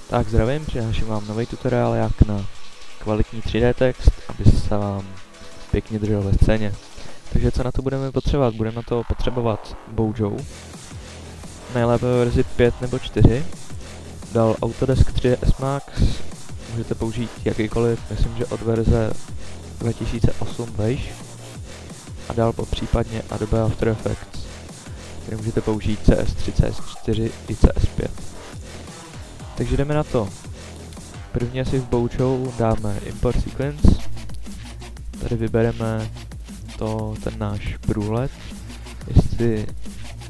Tak zdravím, přináším vám nový tutoriál jak na kvalitní 3D text, aby se vám pěkně držel ve scéně. Takže co na to budeme potřebovat? Budeme na to potřebovat Bojo, nejlépe verzi 5 nebo 4, dal Autodesk 3ds Max, můžete použít jakýkoliv, myslím, že od verze 2008 vejš, a dál případně Adobe After Effects, který můžete použít CS3, CS4 i CS5. Takže jdeme na to. Prvně si v Bojo dáme Import Sequence. Tady vybereme ten náš průlet. Jestli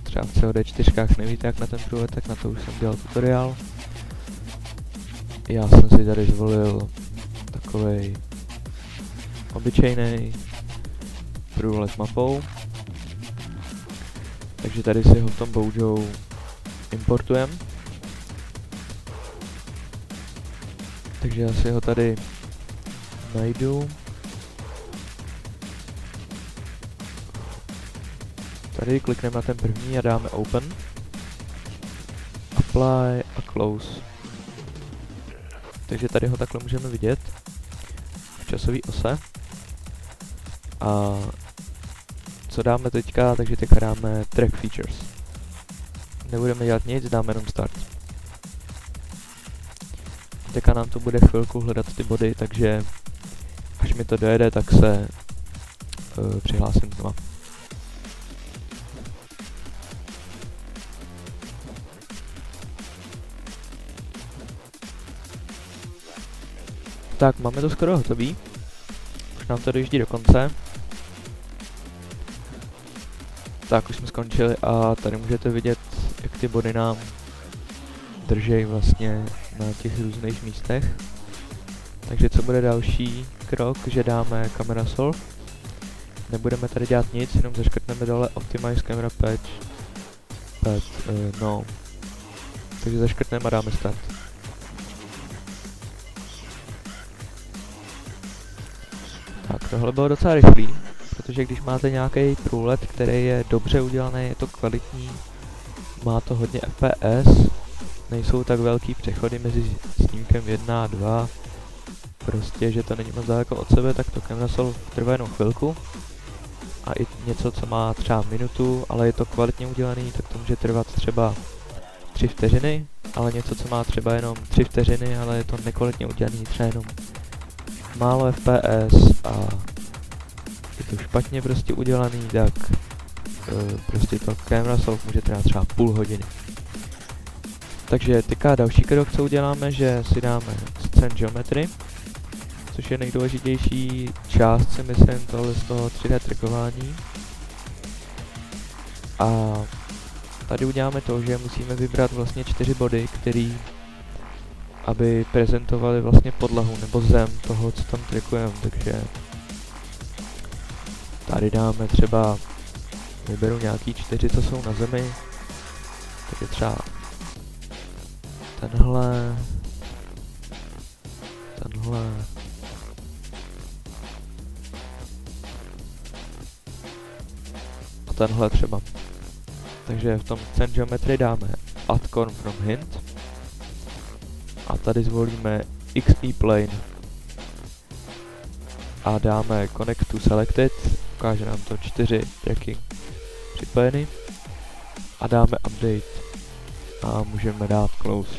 třeba v COD4 nevíte jak na ten průlet, tak na to už jsem dělal tutoriál. Já jsem si tady zvolil takovej obyčejný průlet s mapou. Takže tady si ho v tom Bojo importujeme. Takže já si ho tady najdu. Tady klikneme na ten první a dáme Open, Apply a Close. Takže tady ho takhle můžeme vidět v časové ose. A co dáme teďka, takže teďka dáme Track Features. Nebudeme dělat nic, dáme jenom Start. Teďka nám to bude chvilku hledat ty body, takže až mi to dojede, tak se přihlásím znova. Tak, máme to skoro hotový. Už nám to dojíždí do konce. Tak, už jsme skončili a tady můžete vidět, jak ty body nám držej vlastně na těch různých místech. Takže co bude další krok, že dáme Camera Solve. Nebudeme tady dělat nic, jenom zaškrtneme dole Optimize Camera Patch. No. Takže zaškrtneme a dáme Start. Tak, tohle bylo docela rychlý, protože když máte nějaký průlet, který je dobře udělaný, je to kvalitní, má to hodně FPS, nejsou tak velký přechody mezi snímkem 1 a 2, prostě, že to není moc daleko od sebe, tak to Camera Solve trvá jenom chvilku. A i něco, co má třeba minutu, ale je to kvalitně udělaný, tak to může trvat třeba 3 vteřiny, ale něco, co má třeba jenom 3 vteřiny, ale je to nekvalitně udělaný, třeba jenom málo FPS a je to špatně prostě udělaný, tak prostě to Camera Solve může trvat třeba půl hodiny. Takže teďka další krok, co uděláme, že si dáme Scene Geometry, což je nejdůležitější část, si myslím, tohle z toho 3D trackování. A tady uděláme to, že musíme vybrat vlastně 4 body, který aby prezentovali vlastně podlahu nebo zem toho, co tam trackujeme, takže tady dáme třeba, vyberu nějaký 4, co jsou na zemi, takže třeba tenhle a tenhle třeba. Takže v tom Scene Geometry dáme Add Corn from Hint a tady zvolíme XE Plane a dáme Connect to Selected, ukáže nám to 4 tracky připojeny a dáme Update a můžeme dát Close.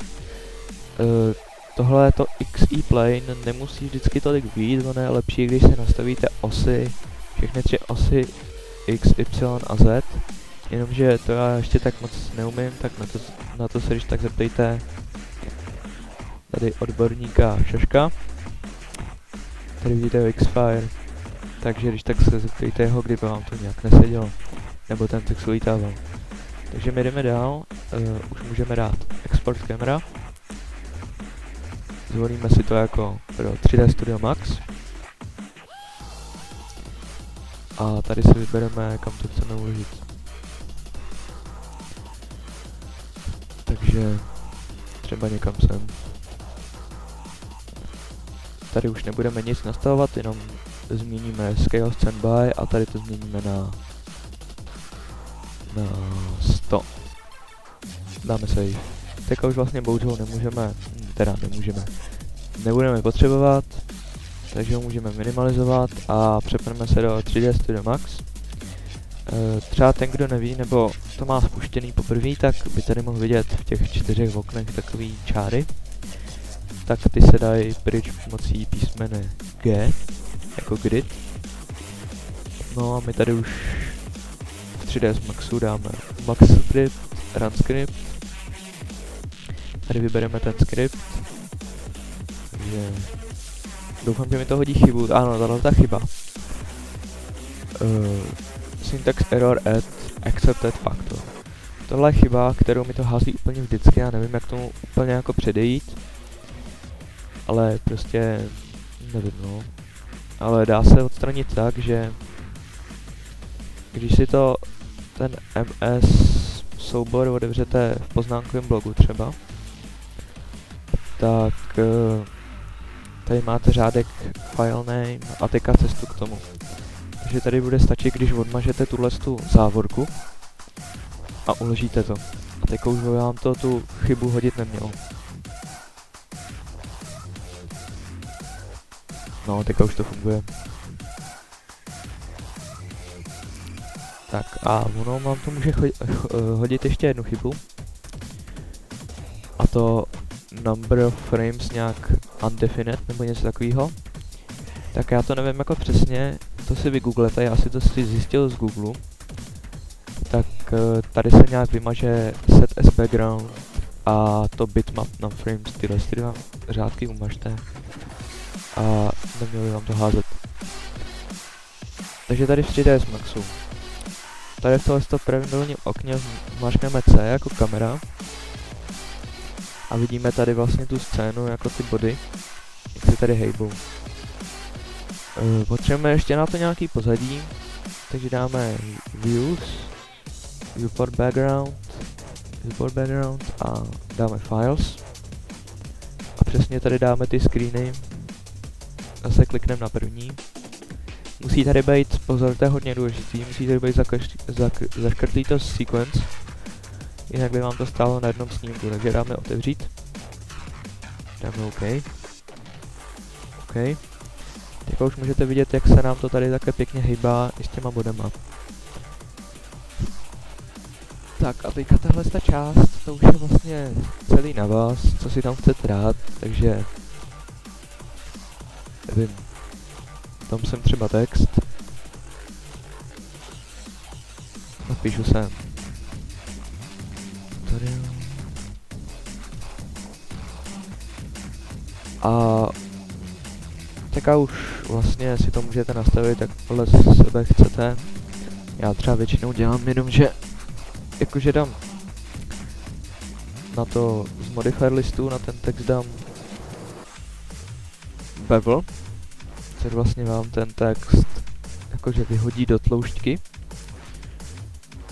Tohle to XE Plane nemusí vždycky tolik být, ono je lepší, když se nastavíte osy, všechny 3 osy X, Y a Z, jenomže to já ještě tak moc neumím, tak na to se když tak zeptejte tady odborníka Šaška. Tady vidíte Xfire, takže když tak se zeptejte jeho, kdyby vám to nějak nesedělo, nebo ten text ulítával. Takže my jdeme dál, už můžeme dát Export Camera. Zvolíme si to jako pro 3D Studio Max. A tady si vybereme, kam to chceme uložit. Takže třeba někam sem. Tady už nebudeme nic nastavovat, jenom změníme Scale Standby a tady to změníme na 100. Dáme save. Teďka už vlastně bohužel nemůžeme teda nemůžeme. Nebudeme potřebovat, takže ho můžeme minimalizovat a přepneme se do 3D Studio Max. Třeba ten, kdo neví, nebo to má spuštěný poprvé, tak by tady mohl vidět v těch 4 oknech takový čáry. Tak ty se dají pryč pomocí písmene G, jako grid. No a my tady už v 3ds Maxu dáme Max script, Run script. Tady vybereme ten skript. Takže doufám, že mi to hodí chybu. Ano, tahle ta chyba. Syntax error at accepted factor. Tohle je chyba, kterou mi to hází úplně vždycky, já nevím, jak tomu úplně jako předejít. Ale prostě nevím, no. Ale dá se odstranit tak, že když si to ten MS soubor otevřete v poznámkovém blogu třeba, tak tady máte řádek file name a teďka cestu k tomu. Takže tady bude stačit, když odmažete tuhle závorku a uložíte to. A teďka už vám to tu chybu hodit nemělo. No, teďka už to funguje. Tak a ono vám to může hodit ještě jednu chybu. A to number of frames nějak undefinite nebo něco takového. Tak já to nevím jako přesně, to si vygooglete, já si to zjistil z Google. Tak tady se nějak vymaže set as background a to bitmap num frames, tyhle dva řádky umažte. A nemělo by vám to házet. Takže tady v 3ds Maxu. Tady v tohle pravidelném okně zmáčkneme C jako kamera. A vidíme tady vlastně tu scénu jako ty body, jak se tady hejbou. Potřebujeme ještě na to nějaký pozadí, takže dáme views, viewport background a dáme files. A přesně tady dáme ty screeny. Zase klikneme na první. Musí tady být, pozor, to je hodně důležitý, musí tady být zaškrtlý to sequence, jinak by vám to stálo na jednom snímku, takže dáme otevřít. Dáme OK. OK. Teď už můžete vidět, jak se nám to tady také pěkně hejbá i s těma bodema. Tak a teďka tahle část, to už je vlastně celý na vás, co si tam chcete dát, takže nevím. Tam jsem třeba text. Napíšu sem. Tady. A teďka už vlastně si to můžete nastavit, jak podle sebe chcete. Já třeba většinou dělám jenom, že jakože dám na to z modifier listu, na ten text dám bevel, což vlastně vám ten text jakože vyhodí do tloušťky.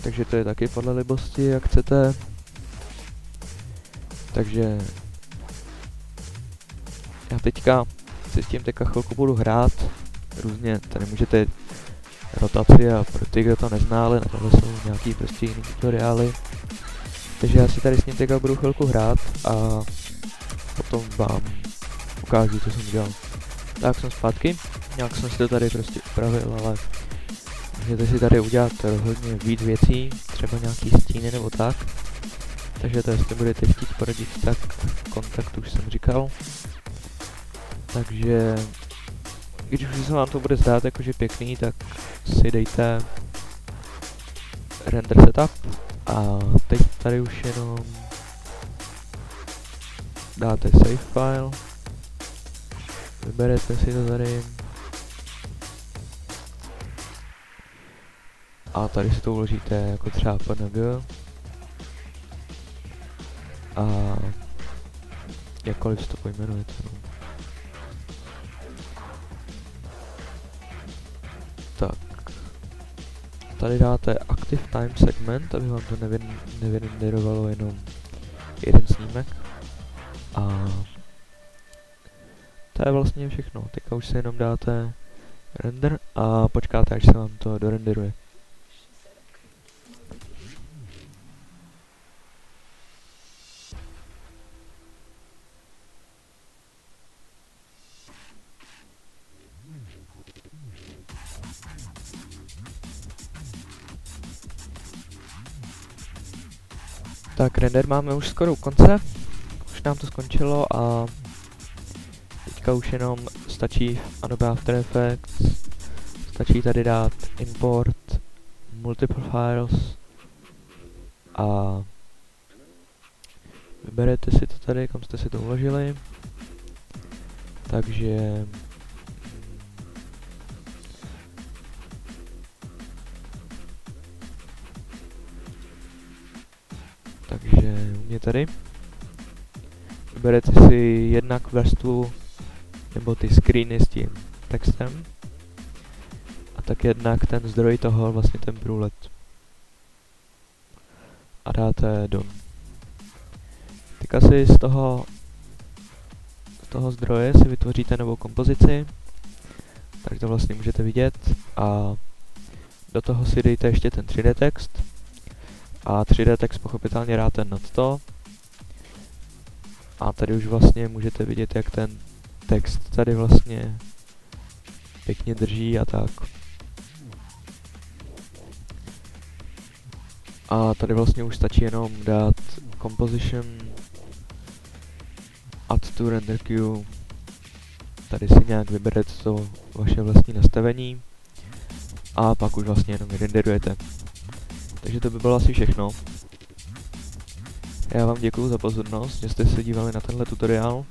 Takže to je taky podle libosti, jak chcete. Takže já teďka si s tím chvilku budu hrát. Různě, tady můžete rotaci a pro ty, kdo to nezná, ale na tohle jsou nějaký prostě jiný tutoriály. Takže já si tady s ním teďka budu chvilku hrát a potom vám ukážu, co jsem udělal. Tak jsem zpátky, nějak jsem si to tady prostě upravil, ale můžete si tady udělat rozhodně víc věcí, třeba nějaký stíny nebo tak. Takže to, jestli budete chtít poradit, tak kontakt už jsem říkal. Takže když už se vám to bude zdát jakože pěkný, tak si dejte render setup a teď tady už jenom dáte save file, vyberete si to tady a tady si to uložíte jako třeba PNG a jakkoliv si to pojmenujete. No. Tak, tady dáte active time segment, aby vám to nevyrenderovalo jenom jeden snímek. A to je vlastně všechno. Teďka už si jenom dáte render a počkáte, až se vám to dorenderuje. Tak render máme už skoro u konce, už nám to skončilo a teďka už jenom stačí v Adobe After Effects, stačí tady dát import multiple files a vyberete si to tady, kam jste si to uložili, takže u mě tady vyberete si jednak vrstvu nebo ty screeny s tím textem a tak jednak ten zdroj toho, vlastně ten průlet a dáte done. Teďka si z toho zdroje si vytvoříte novou kompozici, tak to vlastně můžete vidět a do toho si dejte ještě ten 3D text a 3D text pochopitelně dáte nad to a tady už vlastně můžete vidět, jak ten text tady vlastně pěkně drží a tak. A tady vlastně už stačí jenom dát composition, add to render queue, tady si nějak vyberete to vaše vlastní nastavení a pak už vlastně jenom renderujete. Takže to by bylo asi všechno. Já vám děkuju za pozornost, že jste se dívali na tenhle tutoriál.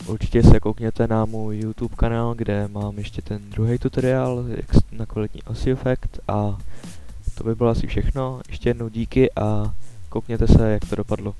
Určitě se koukněte na můj YouTube kanál, kde mám ještě ten druhý tutoriál na kvalitní OSI efekt a to by bylo asi všechno. Ještě jednou díky a koukněte se, jak to dopadlo.